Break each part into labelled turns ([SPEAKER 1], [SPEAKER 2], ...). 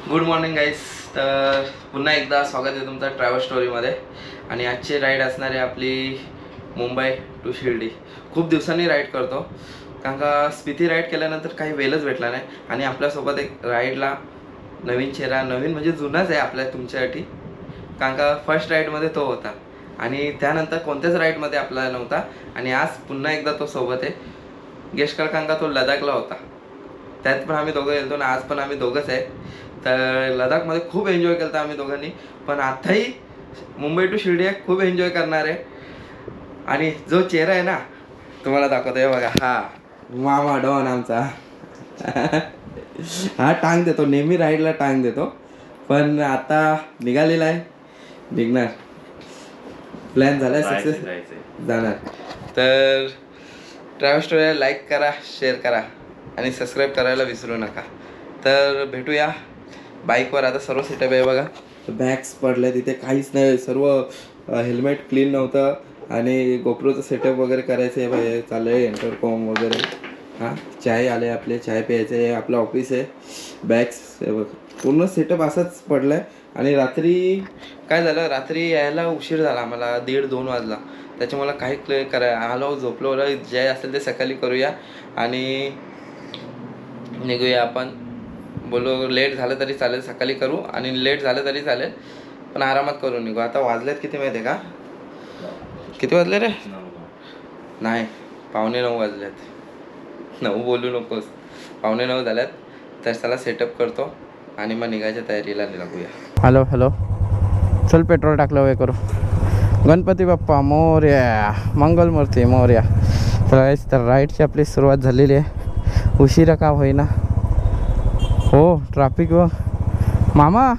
[SPEAKER 1] Good morning गाईस. तर पुन्हा एकदा स्वागत आहे तुमचं ट्रॅव्हल स्टोरीमध्ये. आणि आजची राईड असणार आहे आपली मुंबई टू शिर्डी. खूप दिवसांनी राईड करतो कारण का स्पिती राईड केल्यानंतर काही वेळच भेटला नाही. आणि आपल्यासोबत एक राईडला नवीन चेहरा, नवीन म्हणजे जुनाच आहे आपल्या तुमच्यासाठी, कारण का फर्स्ट राईडमध्ये तो होता आणि त्यानंतर कोणत्याच राईडमध्ये आपल्याला नव्हता. आणि आज पुन्हा एकदा तो सोबत आहे. गेस्ट कर, कारण का तो लडाखला होता, त्यात पण आम्ही दोघं गेलो ना. आज पण आम्ही दोघंच आहे. तर लडाखमध्ये खूप एन्जॉय केलं आम्ही दोघांनी, पण आताही मुंबई टू शिर्डी आहे, खूप एन्जॉय करणार आहे. आणि जो चेहरा आहे ना तुम्हाला दाखवतो आहे बघा, हा मामा डॉन आमचा. हा टांग देतो, नेहमी राईडला टांग देतो, पण आता निघालेला आहे, निघणार. प्लॅन झाला आहे, सक्सेस जाणार. तर ट्रॅव्हल स्टोरीला लाईक करा, शेअर करा आणि सबस्क्राईब करायला विसरू नका. तर भेटूया बाईकवर. आता सर्व सेटअप आहे बघा, बॅग्स पडले तिथे, काहीच नाही, सर्व हेल्मेट क्लीन नव्हतं. आणि गोप्रोचं सेटअप वगैरे करायचं आहे भाई, चाललं आहे इंटरकॉम वगैरे. हां, चाय आले आपले, चाय प्यायचं आहे, आपलं ऑफिस आहे, बॅग्स पूर्ण सेटअप असाच पडला आहे. आणि रात्री काय झालं, रात्री यायला उशीर झाला आम्हाला, 1:30-2 वाजला. त्याच्यामुळे काही आलो, झोपलो, जे असेल ते सकाळी करूया आणि निघूया आपण. बोलो लेट झालं तरी चालेल, सकाळी करू, आणि लेट झालं तरी चालेल, पण आरामात करून निघू. आता वाजलेत किती माहिती आहे का? किती वाजले रे? नाही, 8:45 वाजलेत. 9 बोलू नकोस, 8:45 झाल्यात. तर चला सेटअप करतो आणि मग निघायच्या तयारीला लागूया. हॅलो हॅलो, चल पेट्रोल टाकलं वय करू. गणपती बाप्पा मोरया, मंगलमूर्ती मोरया. तर राईडची आपली सुरुवात झालेली आहे, उशिरा का होईना. हो, ट्रॅफिक व मामा,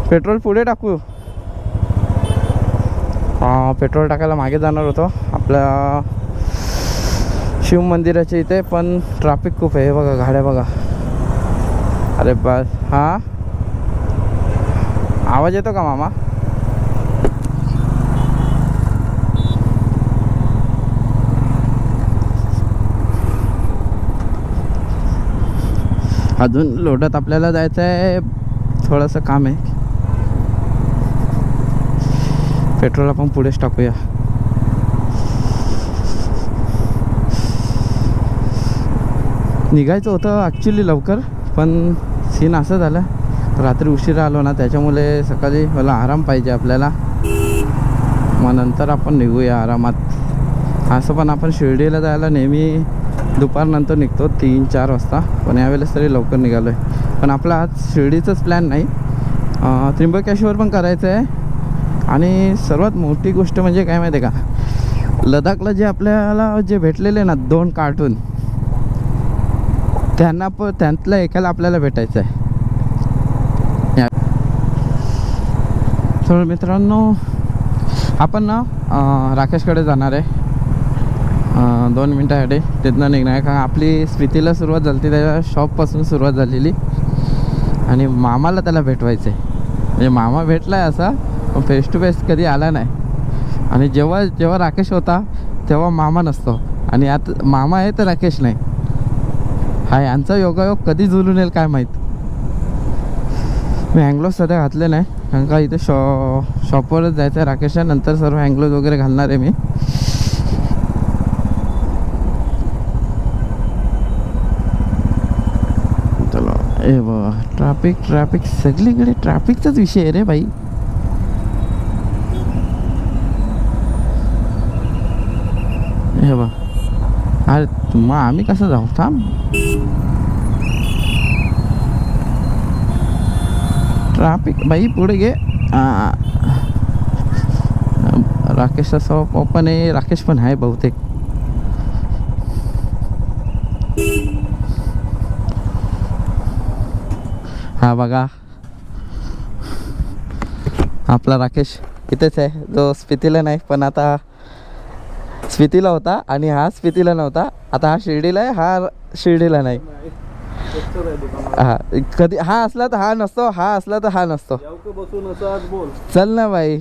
[SPEAKER 1] पेट्रोल पुढे टाकू. पेट्रोल टाकायला मागे जाणार होतो आपल्या शिव मंदिराच्या इथे, पण ट्रॅफिक खूप आहे. बघा गाड्या बघा, अरे बस. हां, आवाज येतो का मामा? अजून लोटत आपल्याला जायचं आहे, थोडंसं काम आहे. पेट्रोल आपण पुढेच टाकूया. निघायचं होतं ॲक्च्युली लवकर, पण सीन असं झालं, रात्री उशिरा आलो ना, त्याच्यामुळे सकाळी मला आराम पाहिजे आपल्याला. मग नंतर आपण निघूया आरामात. असं पण आपण शिर्डीला जायला नेहमी दुपारनंतर निघतो, 3-4 वाजता, पण यावेळेस तरी लवकर निघालो आहे. पण आपला आज शिर्डीचंच प्लॅन नाही, त्र्यंबकेश्वर पण करायचं आहे. आणि सर्वात मोठी गोष्ट म्हणजे काय माहिती आहे का, लडाखला जे आपल्याला जे भेटलेले ना 2 कार्टून, त्यांना पण त्यातल्या एकाला आपल्याला भेटायचं आहे. तर मित्रांनो, आपण ना राकेशकडे जाणार आहे 2 मिनटासाठी. तिथनं निघणार आहे, कारण आपली स्पितीला सुरुवात झाली, त्याच्या शॉपपासून सुरुवात झालेली. आणि मामाला त्याला भेटवायचं आहे. म्हणजे मामा भेटला आहे असा, पण फेस टू फेस कधी आला नाही. आणि जेव्हा राकेश होता तेव्हा मामा नसतो, आणि आता मामा आहे तर राकेश नाही. हा यांचा योगायोग कधी जुळून येईल काय माहीत. मी हँगलोज सध्या घातले नाही, कारण का इथे शॉपवरच जायचं आहे राकेशच्या, नंतर सर्व हँगलोज वगैरे घालणार आहे मी. चलो, ए बा, ट्रॅफिक सगळीकडे ट्रॅफिकचाच विषय आहे रे भाई. हे बा, अरे मग आम्ही कसं जाऊ? थांब, ट्रॅफिक बाई पुढे घे. राकेशचा शॉप ओपन आहे, राकेश पण आहे बहुतेक. हा बघा, आपला राकेश इथेच आहे, जो स्पितीला नाही, पण आता स्पितीला होता आणि हा स्पितीला नव्हता. आता हा शिर्डीला आहे, हा शिर्डीला नाही. हा, कधी हा असला तर हा नसतो, हा असला तर हा नसतो. चल ना बाई.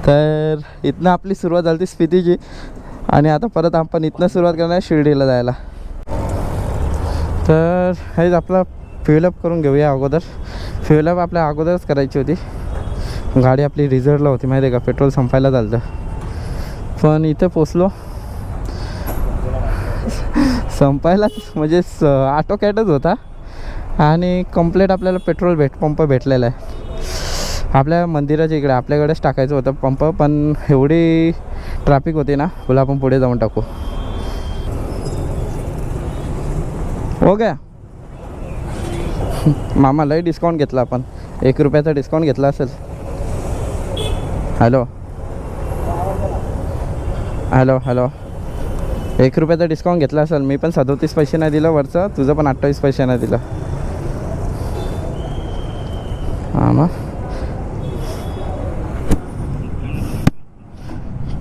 [SPEAKER 1] तर इथनं आपली सुरुवात झाली स्पितीची, आणि आता परत आपण इथनं सुरुवात करणार शिर्डीला जायला. तर हेच आपला
[SPEAKER 2] फ्युलअप करून घेऊया अगोदर. फ्युलअप आपल्या अगोदरच करायची होती. गाडी आपली रिझर्वला होती माहिती आहे का, पेट्रोल संपायला झालं. पण इथे पोचलो संपायलाच म्हणजे ऑटोकॅटच होता आणि कंप्लीट आपल्याला पेट्रोल पंप भेटलेला आहे. आपल्या मंदिराच्या इकडे आपल्याकडेच टाकायचं होतं पंप, पण एवढी ट्रॅफिक होती ना, बोला आपण पुढे जाऊन टाकू. हो गया मामा, लय डिस्काउंट घेतला आपण, 1 रुपयाचा डिस्काउंट घेतला असेल. हॅलो हॅलो हॅलो 1 रुपयाचा डिस्काउंट घेतला असेल. मी पण 37 पैसे नाही दिलं वरचं, तुझं पण 28 पैसे नाही दिलं. हां मग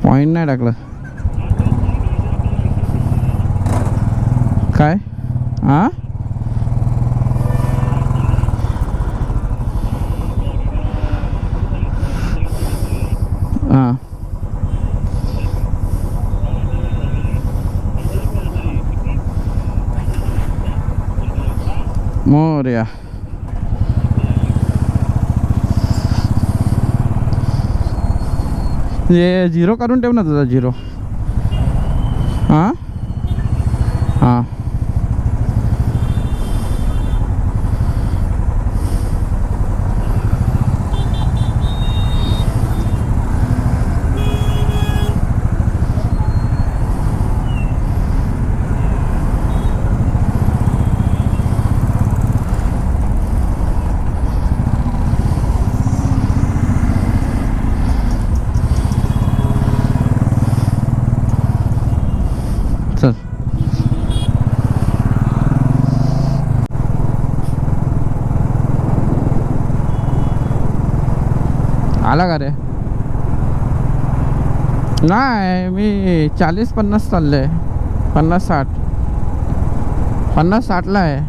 [SPEAKER 2] पॉईंट नाही टाकलं काय. हां हां मोरया. ये 0 करून ठेव ना तुझा 0. हां हां चल. आला का रे? नाही, मी 40-50 चाललं आहे. 50-60 50-60ला आहे.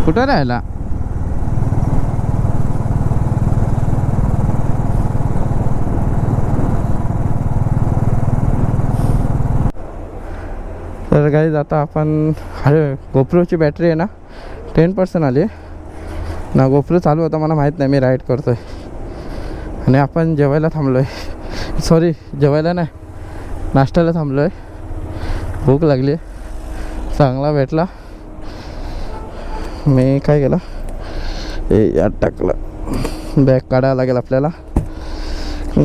[SPEAKER 2] कुठं राहिला? तर गाईज आता आपण गोप्रोची बॅटरी आहे ना 10% आली ना. गोप्रो चालू होता मला माहीत नाही, मी राईड करतो आहे. आणि आपण जेवायला थांबलो आहे, सॉरी जेवायला नाही, नाश्त्याला थांबलो आहे. भूक लागली आहे, चांगला भेटला. मी काय केलं, यात टाकलं. बॅग काढायला लागेल आपल्याला,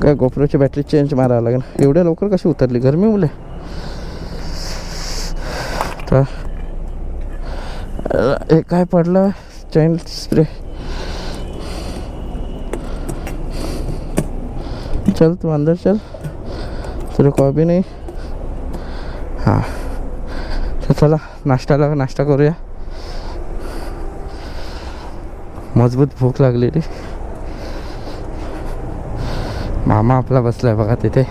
[SPEAKER 2] काय गोप्रोची बॅटरी चेंज मारायला लागेल. एवढ्या लवकर कशी उतरली गरमी मुले. तर हे काय पडलं, चैन स्प्रे. चल तू अंदर चल, तेरे को अभी नहीं. हां तर चला नाश्ता करूया. मजबूत भूक लागलेली. मामा आपला बसलाय बघा तिथे.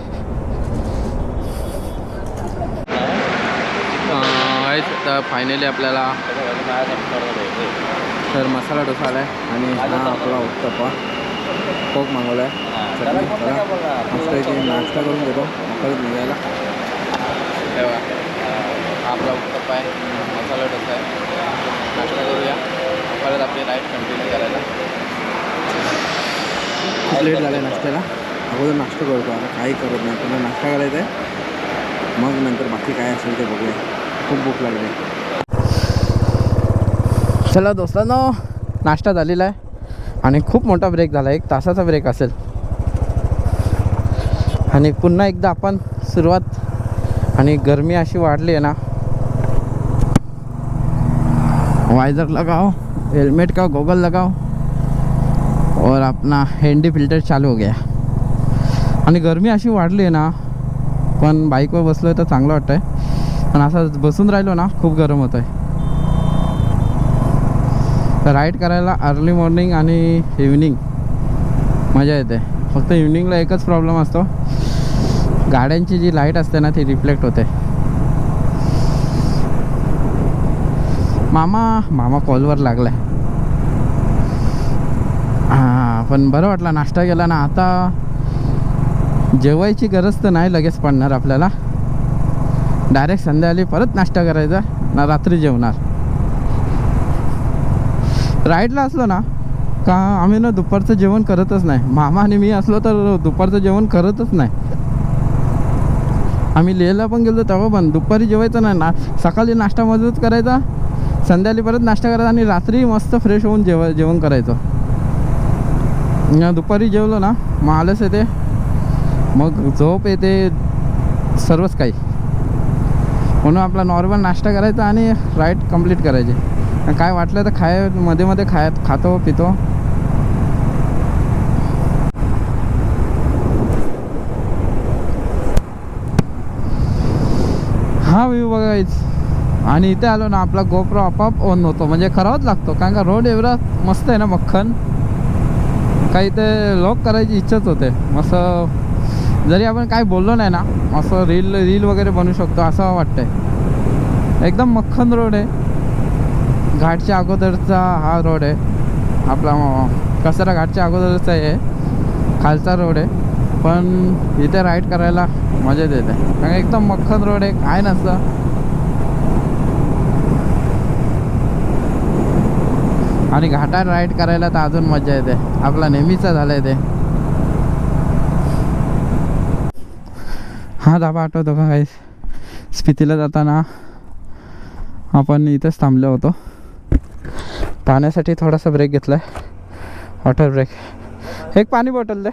[SPEAKER 2] तर फायनली आपल्याला तर मसाला डोसा आला आहे आणि हा आपला उत्तप्पा कोक मागवला आहे. मस्त नाश्ता करून घेतो परत निघायला. तेव्हा हा आपला उत्तप्पा आहे, मसाला डोसा आहे. नाश्ता करूया, परत आपली राईड कंटिन्यू करायला. खूप लेट झाला आहे नाश्त्याला. अगोदर नाश्ता करतो, आता काही करत नाही. पुन्हा नाश्ता करायचा आहे, मग नंतर बाकी काय असेल ते बघूया. खूप भूक लागली. चला दोस्तांनो, नाश्ता झालेला आहे आणि खूप मोठा ब्रेक झाला, 1 तासाचा ब्रेक असेल. आणि पुन्हा एकदा आपण सुरुवात. आणि गरमी अशी वाढली आहे ना, वाइजर लगाओ, हेलमेट का गॉगल लगाओ और अपना हैंडी फिल्टर चालू हो गया. आणि गरमी अशी वाढली आहे ना, पण बाईकवर बसलो आहे तर चांगलं वाटतं आहे. पण असं बसून राहिलो ना खूप गरम होतं आहे. तर राईड करायला अर्ली मॉर्निंग आणि इव्हनिंग मजा येते. फक्त इव्हनिंगला एकच प्रॉब्लेम असतो, गाड्यांची जी लाईट असते ना ती रिफ्लेक्ट होते. मामा कॉलवर लागलाय. पण बरं वाटलं नाश्ता केला ना. आता जेवायची गरज तर नाही लगेच पडणार आपल्याला. डायरेक्ट संध्याकाळी परत नाश्ता करायचा ना, रात्री जेवणार. राईडला असलो ना का आम्ही ना दुपारचं जेवण करतच नाही. मामा आणि मी असलो तर दुपारचं जेवण करतच नाही. आम्ही लेहला पण गेलो तेव्हा पण दुपारी जेवायचं नाही ना. सकाळी नाश्ता मजबूत करायचा, संध्याकाळी परत नाश्ता करायचा आणि रात्री मस्त फ्रेश होऊन जेवण करायचं. दुपारी जेवलो ना मग आलंच येते, मग झोप येते, सर्वच काही. म्हणून आपला नॉर्मल नाश्ता करायचा आणि राईड कंप्लीट करायची. काय वाटलं तर मध्ये मध्ये खातो पितो. हा व्ह्यू बघायच. आणि इथे आलो ना आपला गोप्रो आपोआप ऑन होतो, म्हणजे करावाच लागतो कारण का रोड एवढा मस्त आहे ना मक्खन. काही ते लॉक करायची इच्छाच होते. मस्त जरी आपण काय बोललो नाही ना असं रील वगैरे बनवू शकतो असं वाटतंय. एकदम मक्खन रोड आहे. घाटच्या अगोदरचा हा रोड आहे आपला, कसारा घाटच्या अगोदरचा आहे, खालचा रोड आहे. पण इथे राईड करायला मजा येते कारण एकदम मक्खन रोड आहे, काय नसतं. आणि घाटात राईड करायला तर अजून मजा येते. आपला नेहमीचा झालंय ते. हा धाबा आठवतो का काही? स्पितीला जाताना आपण इथेच थांबलो होतो. पाण्यासाठी थोडासा ब्रेक घेतलाय, वॉटर ब्रेक. एक पाणी बॉटल दे.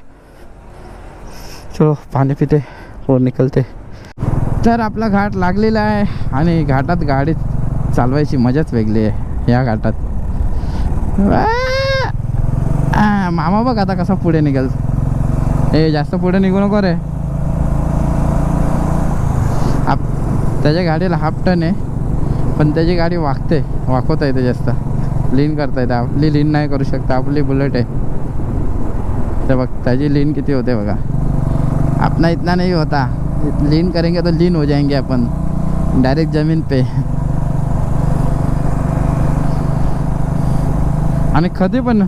[SPEAKER 2] चलो पाणी पिते और निकलते. तर आपला घाट लागलेला आहे आणि घाटात गाडी चालवायची मजाच वेगळी आहे. या घाटात मामा बघ आता कसा पुढे निघेल. जास्त पुढे निघू नको रे. त्याच्या गाडीला हाफ टन आहे पण त्याची गाडी वाकवता येते, जास्त लीन करता येते. आपली लीन नाही करू शकता, आपली बुलेट आहे. तर बघ त्याची लीन किती होते बघा. अपना इतना नहीं होता, लीन करेंगे तो लीन हो जाएंगे अपन डायरेक्ट जमीन पे. आणि कधी पण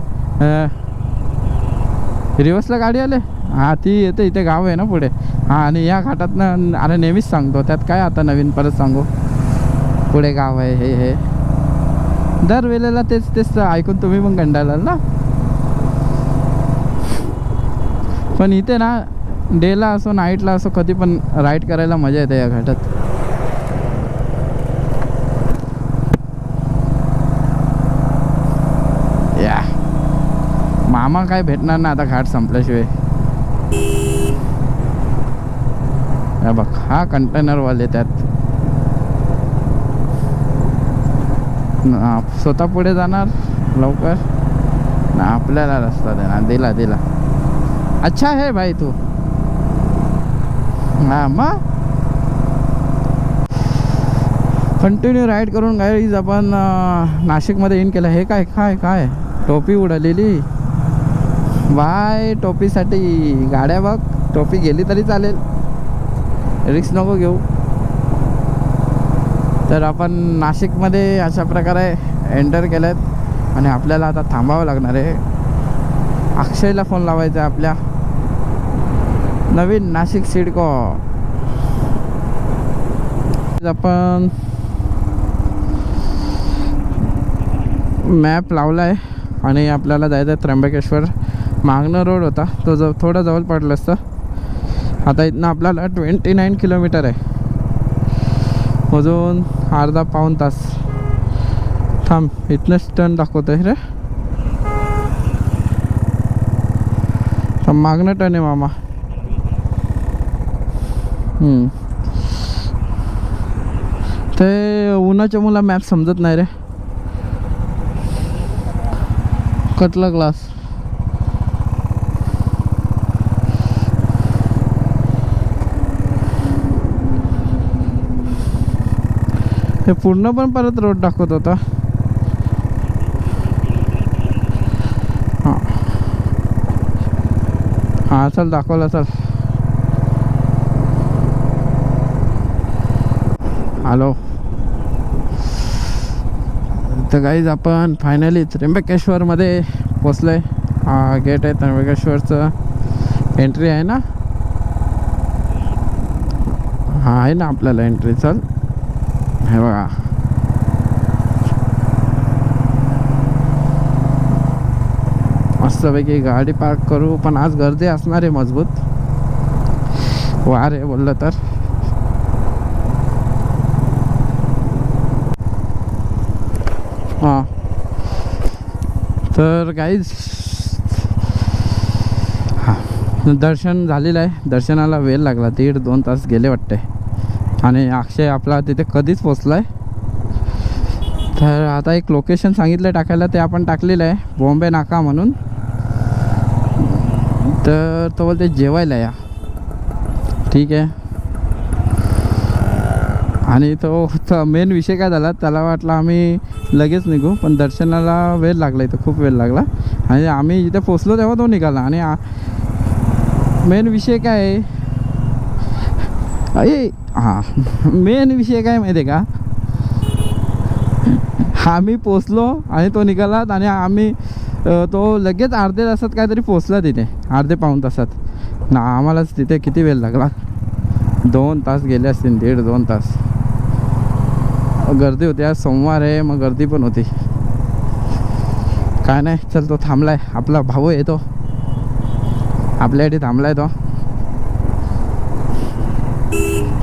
[SPEAKER 2] रिवर्सला गाडी आले. हा ती येते, इथे गाव आहे ना पुढे. हां आणि या घाटातनं अरे नेहमीच सांगतो, त्यात काय आता नवीन परत सांगू. पुढे गाव आहे हे दरवेळेला तेच ऐकून तुम्ही पण कंटाळाल ना. पण इथे ना डेला असो नाईटला असो कधी पण राईड करायला मजा येते या घाटात. या मामा काय भेटणार ना आता घाट संपल्याशिवाय. या बघ हा कंटेनरवाले त्यात स्वतः पुढे जाणार लवकर ना, आपल्याला रस्ता देणार. दिला अच्छा है भाई तू. हां मग कंटिन्यू राईड करून गाईज आपण नाशिकमध्ये इन केलं. हे काय टोपी उडालेली बाय. टोपीसाठी गाड्या बघ, टोपी गेली तरी चालेल, रिस्क नको घेऊ. तर आपण नाशिकमध्ये अशा प्रकारे एंटर केलं आहे आणि आपल्याला आता थांबावं लागणार आहे. अक्षयला फोन लावायचा आहे आपल्या. नवीन नाशिक सिडको. आपण मॅप लावला आहे आणि आपल्याला जायचं आहे त्र्यंबकेश्वर. मागणं रोड होता तो थोडं जवळ पडलं असतं. आता इथनं आपल्याला 29 किलोमीटर आहे, अजून अर्धा पाऊण तास. थांब इथनंच टर्न दाखवतो आहे रे. मागणं टर्न आहे मामा. ते उन्हाच्या मुला मॅप समजत नाही रे. कटला ग्लास. हे पूर्ण पण परत रोड दाखवत होता. हां चल दाखवला चल. हॅलो. तर गाईज आपण फायनली त्र्यंबकेश्वरमध्ये पोचलोय. हा गेट आहे त्र्यंबकेश्वरचं. एंट्री आहे ना? हा आहे ना आपल्याला एंट्री. चल हे बघा. मस्तपैकी गाडी पार्क करू. पण आज गर्दी असणार आहे मजबूत. वार आहे बोललं तर. हां तर गाईज दर्शन झालेलं आहे. दर्शनाला वेळ लागला. 1.5-2 तास गेले वाटते. आणि अक्षय आपला तिथे कधीच पोचला आहे. तर आता एक लोकेशन सांगितलं टाकायला, ते आपण टाकलेलं आहे, बॉम्बे नाका म्हणून. तर तो बोलते जेवायला या. ठीक आहे. आणि तो मेन विषय काय झाला, त्याला वाटलं आम्ही लगेच निघू, पण दर्शनाला वेळ लागला. इथं खूप वेळ लागला. आणि आम्ही जिथे पोचलो तेव्हा तो निघाला. आणि मेन विषय काय आहे, हां मेन विषय काय माहिती आहे का, आम्ही पोचलो आणि तो निघाला. आणि आम्ही तो लगेच अर्धे तासात काहीतरी पोचला तिथे, अर्धे-पाऊण तासात ना. आम्हालाच तिथे किती वेळ लागला, 2 तास गेले असतील, 1.5-2 तास. गर्दी होती. आज सोमवार आहे, मग गर्दी पण होती. काय नाही, चल तो थांबलाय. आपला भाऊ आहे तो, आपल्यासाठी थांबलाय. तो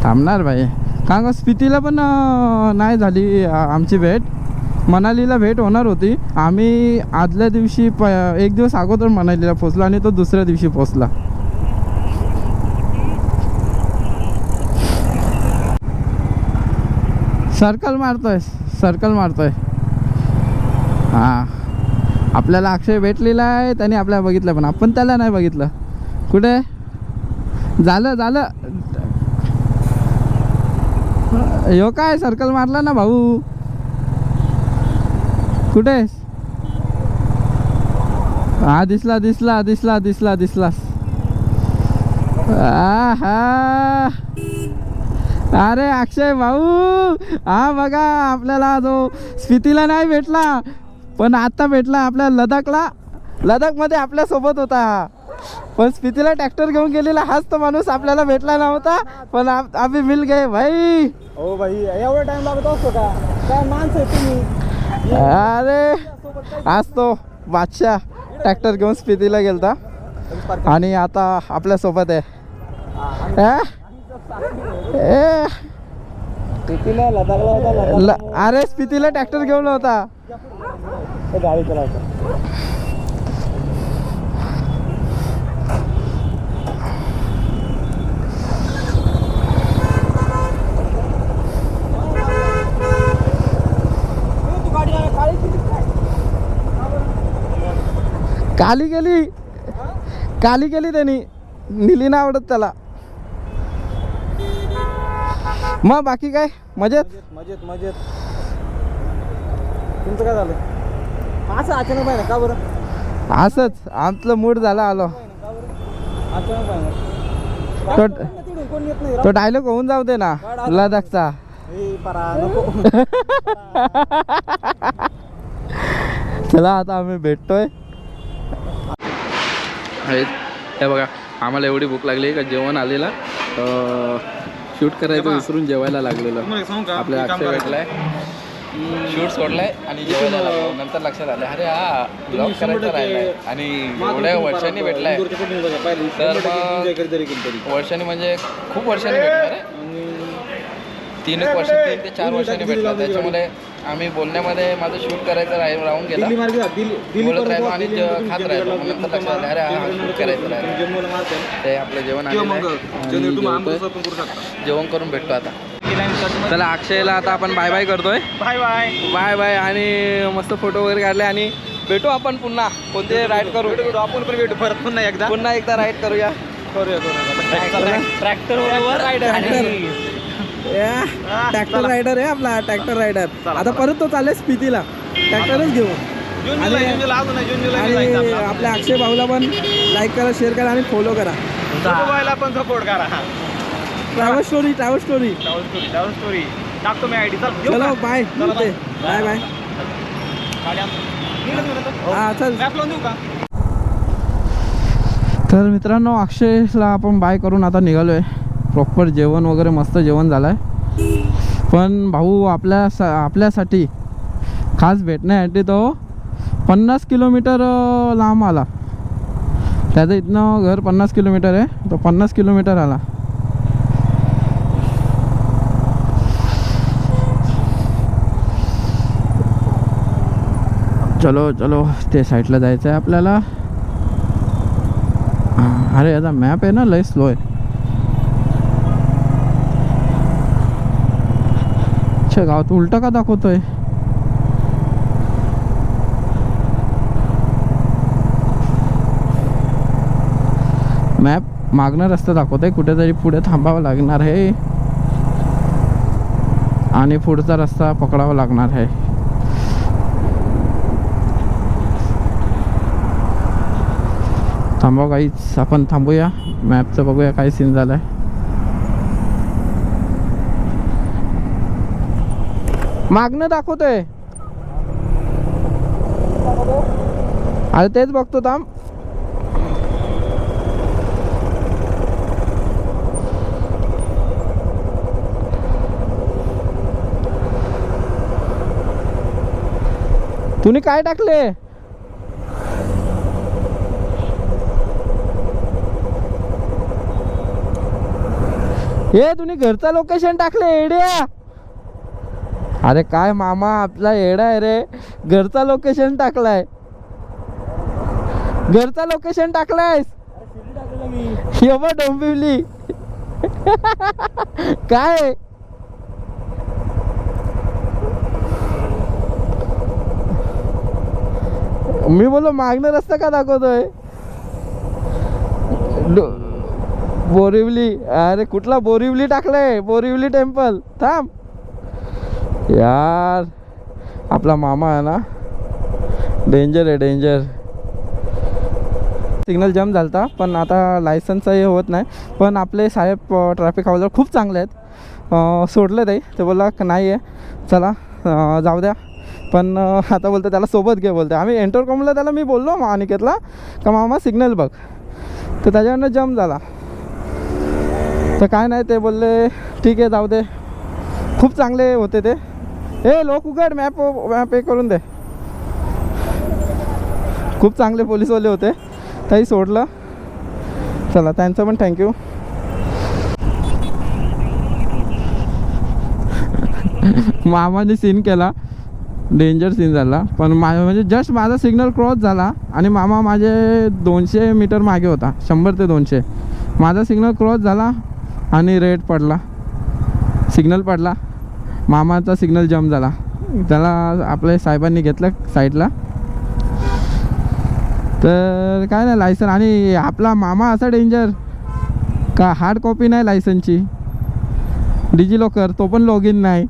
[SPEAKER 2] थांबणार भाई. का ग स्पितीला पण नाही झाली आमची भेट. मनालीला भेट होणार होती. आम्ही आदल्या दिवशी 1 दिवस अगोदर मनालीला पोचलो आणि तो दुसऱ्या दिवशी पोचला. सर्कल मारतोय. हां आपल्याला अक्षय भेटलेला आहे. त्याने आपल्याला बघितलं, पण आपण त्याला नाही बघितलं. कुठे झालं यो काय सर्कल मारला ना भाऊ. कुठे? हा दिसलास. हा अरे अक्षय भाऊ, हा बघा आपल्याला जो स्पितीला नाही भेटला, पण आता भेटला आपल्या लडाखमध्ये आपल्या सोबत होता. पण स्पितीला ट्रॅक्टर घेऊन गेलेला हाच तो माणूस आपल्याला भेटला नव्हता, पण आम्ही मिल गए भाई.
[SPEAKER 3] हो भाई, एवढा टाइम लागत असतो का? काय माणसं आहे तुम्ही.
[SPEAKER 2] अरे आज तो बादशाह ट्रॅक्टर घेऊन स्पितीला गेलता आणि आता आपल्या सोबत आहे.
[SPEAKER 3] स्पितीला लदाखला होता.
[SPEAKER 2] अरे स्पितीला ट्रॅक्टर घेऊन होता.
[SPEAKER 3] गाडी चलावतो.
[SPEAKER 2] काली गेली त्यांनी, निली ना आवडत त्याला. मग बाकी काय मजेत.
[SPEAKER 3] तुमचं काय झालं असं अचानक पाहिजे का बरं?
[SPEAKER 2] असंच आमचं मूड झाला आलो.
[SPEAKER 3] अचानक पाहिजे कोण येत नाही.
[SPEAKER 2] तो डायलॉग होऊन जाऊ दे ना लडाखचा.
[SPEAKER 3] नको.
[SPEAKER 2] चला आता आम्ही भेटतोय. हे बघा, आम्हाला एवढी भूक लागली का जेवण आलेला, शूट करायचं विसरून जेवायला लागलेलं. आपल्या अक्षय भेटलाय, शूट सोडलाय आणि जेवायला लागलो. नंतर लक्षात आलं अरे हा ब्लॉग करायचा राहिलाय आणि एवढ्या वर्षांनी भेटलाय. तर वर्षांनी म्हणजे खूप वर्षांनी भेटणार आहे. 3 ते 4 वर्षांनी भेटला. त्याच्यामुळे आम्ही बोलण्यामध्ये माझं शूट करायचं राहून गेला. बोलत राहिलो आणि खात राहिलो. नंतर लक्षात आलं अरे हा शूट करायचं राहिलं. ते आपलं जेवण जेवण करून भेटतो आता. चला अक्षयला आता आपण बाय बाय करतोय. बाय आणि मस्त फोटो वगैरे काढले आणि भेटू आपण पुन्हा. कोणते राईड करू आपण पण भेटू परत पुन्हा एकदा राईड करूया. ट्रॅक्टर रायडर आहे आपला. ट्रॅक्टर रायडर आता परत तो चाललाय स्पितीला ट्रॅक्टरच घेऊन. आणि आपल्या अक्षय भाऊला पण लाईक करा, शेअर करा आणि फॉलो करा.
[SPEAKER 3] पण सपोर्ट करा.
[SPEAKER 2] ट्रॅव्हल स्टोरी
[SPEAKER 3] टाकतो मी आयडी.
[SPEAKER 2] चलो बाय बाय. हा चल.
[SPEAKER 3] देऊ का?
[SPEAKER 2] तर मित्रांनो, अक्षयला आपण बाय करून आता निघालो आहे. प्रॉपर जेवण वगैरे मस्त जेवण झालं आहे. पण भाऊ आपल्यासाठी खास भेटण्यासाठी तो 50 किलोमीटर लांब आला. त्याचं इथनं घर 50 किलोमीटर आहे, तो 50 किलोमीटर आला. चलो चलो, ते साईडला जायचं आहे आपल्याला. अरे याचा मॅप आहे ना, लय स्लो आहे. अच्छा, गावात उलटा का दाखवतोय? मॅप मागणं रस्ता दाखवतोय, कुठेतरी पुढे थांबावं लागणार आहे आणि पुढचा रस्ता पकडावा लागणार आहे. थांबा काहीच, आपण थांबूया, मॅपचं बघूया काय सीन झालाय. मागणं दाखवतोय. अरे तेच बघतो, थांब. तुम्ही काय टाकले? हे तुम्ही घरचा लोकेशन टाकले एड्या. अरे काय मामा, आपला एडा आहे रे. घरचा लोकेशन टाकलाय, घरचा लोकेशन टाकलायस. हे बघ डोंबिवली. काय मी बोलो, मागणं रस्ता का दाखवतोय? बोरिवली. अरे कुठला बोरिवली टाकलाय? बोरिवली टेम्पल. थांब यार, आपला मामा आहे ना, डेंजर आहे, डेंजर. सिग्नल जम झालता, पण आता लायसन्सही होत नाही. पण आपले साहेब ट्रॅफिक हवालदार खूप चांगले आहेत. सोडलं ते बोलला नाही आहे, चला जाऊ द्या. पण आता बोलतं त्याला सोबत घे बोलते. आम्ही एंटर कॉमला त्याला मी बोललो अनिकेतला का मामा सिग्नल बघ, तर त्याच्यावरनं जम झाला. तर काय नाही, ते बोलले ठीक आहे जाऊ दे. खूप चांगले होते ते. लोक उघड, मॅप हे करून दे. खूप चांगले पोलीसवाले होते, काही सोडलं. चला, त्यांचं पण थँक्यू. मामाने सीन केला, डेंजर सीन झाला. पण म्हणजे जस्ट माझा सिग्नल क्रॉस झाला आणि मामा माझे 200 मीटर मागे होता, 100 ते 200. माझा सिग्नल क्रॉस झाला आणि रेड पडला, सिग्नल पडला. मामाचा सिग्नल जम्प झाला. त्याला आपल्या साहेबांनी घेतलं साईडला. तर काय नाही, लायसन. आणि आपला मामा असा डेंजर का हार्ड कॉपी नाही लायसनची, डिजी लॉकर, तो पण लॉग इन नाही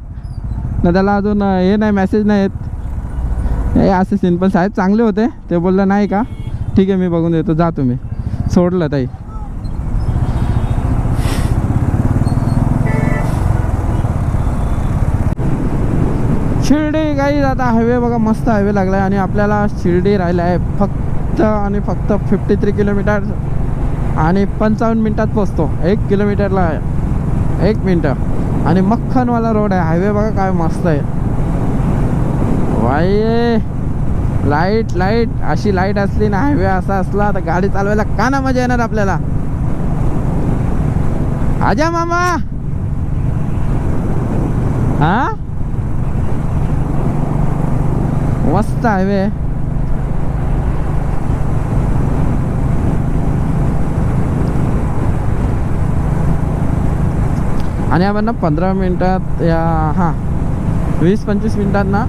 [SPEAKER 2] ना, त्याला अजून हे नाही, मेसेज नाही येत. हे असे सीन. पण साहेब चांगले होते, ते बोललं नाही का ठीक आहे मी बघून देतो, जा तुम्ही. सोडलं ताई. शिर्डी काही आता हायवे बघा, मस्त हायवे लागला आहे. आणि आपल्याला शिर्डी राहिला आहे फक्त आणि फक्त 53 किलोमीटर आणि 55 मिनटात पोचतो. 1 किलोमीटरला 1 मिनटं. आणि मक्खनवाला रोड आहे. हायवे बघा काय मस्त आहे. वाई लाईट अशी लाईट असली ना, हायवे असा असला तर गाडी चालवायला का ना मजा येणार आपल्याला. आजा मामा. हा, मस्त हायवे. आणि आपण ना 15 मिनटात या 20-25 मिनटात ना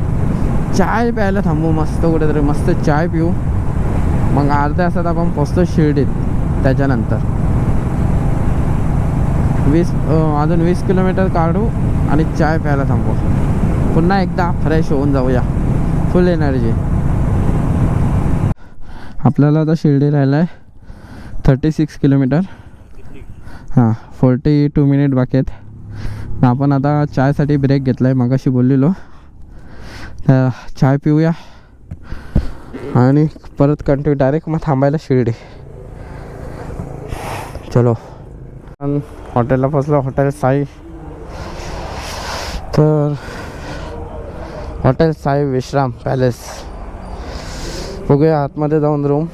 [SPEAKER 2] चाय प्यायला थांबू मस्त कुठेतरी. मस्त चाय पिऊ, मग अर्ध्या तासात आपण पोचतो शिर्डीत. त्याच्यानंतर अजून 20 किलोमीटर काढू आणि चाय प्यायला थांबू. पुन्हा एकदा फ्रेश होऊन जाऊया, फुल एनर्जी. आपल्याला आता शिर्डी राहिला आहे 36 किलोमीटर. 42 मिनिट बाकी आहेत. आपण आता चायसाठी ब्रेक घेतला आहे, मगाशी बोललेलो. चाय पिऊया आणि परत कंटिन्यू डायरेक्ट मग थांबायला शिर्डी. चलो हॉटेलला पोचलो. हॉटेल साई. तर हॉटेल साई विश्राम पॅलेस. बघूया आतमध्ये जाऊन रूम.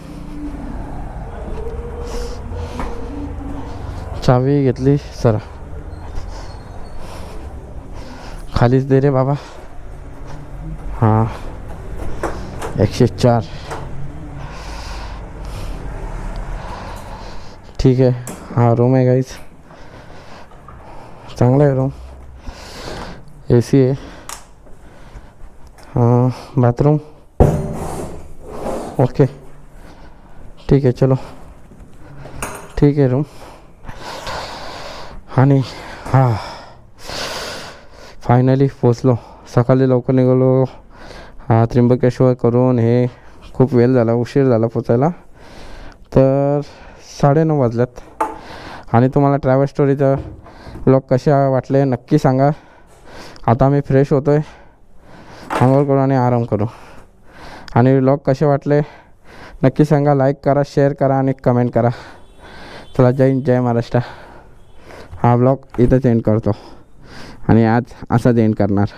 [SPEAKER 2] चावी घेतली सर. खालीच दे रे बाबा. हां 104. ठीक आहे. हा रूम आहे गाईज. चांगला आहे रूम. AC आहे. हां बाथरूम. ओके ठीक आहे. चलो ठीक आहे रूम. आणि हां फायनली पोचलो. सकाळी लवकर निघालो. त्र्यंबकेश्वर करून हे खूप वेळ झाला, उशीर झाला पोचायला. तर 9:30 वाजल्यात. आणि तुम्हाला ट्रॅव्हल स्टोरीचं ब्लॉग कसे वाटले नक्की सांगा. आता मी फ्रेश होतो आहे. आंघोळ करू आणि आराम करू. आणि ब्लॉग कसे वाटले नक्की सांगा. लाईक करा, शेअर करा आणि कमेंट करा. चला जय हिंद, जय महाराष्ट्र. हा ब्लॉग इथंच एंड करतो आणि आज असाच एंड करणार.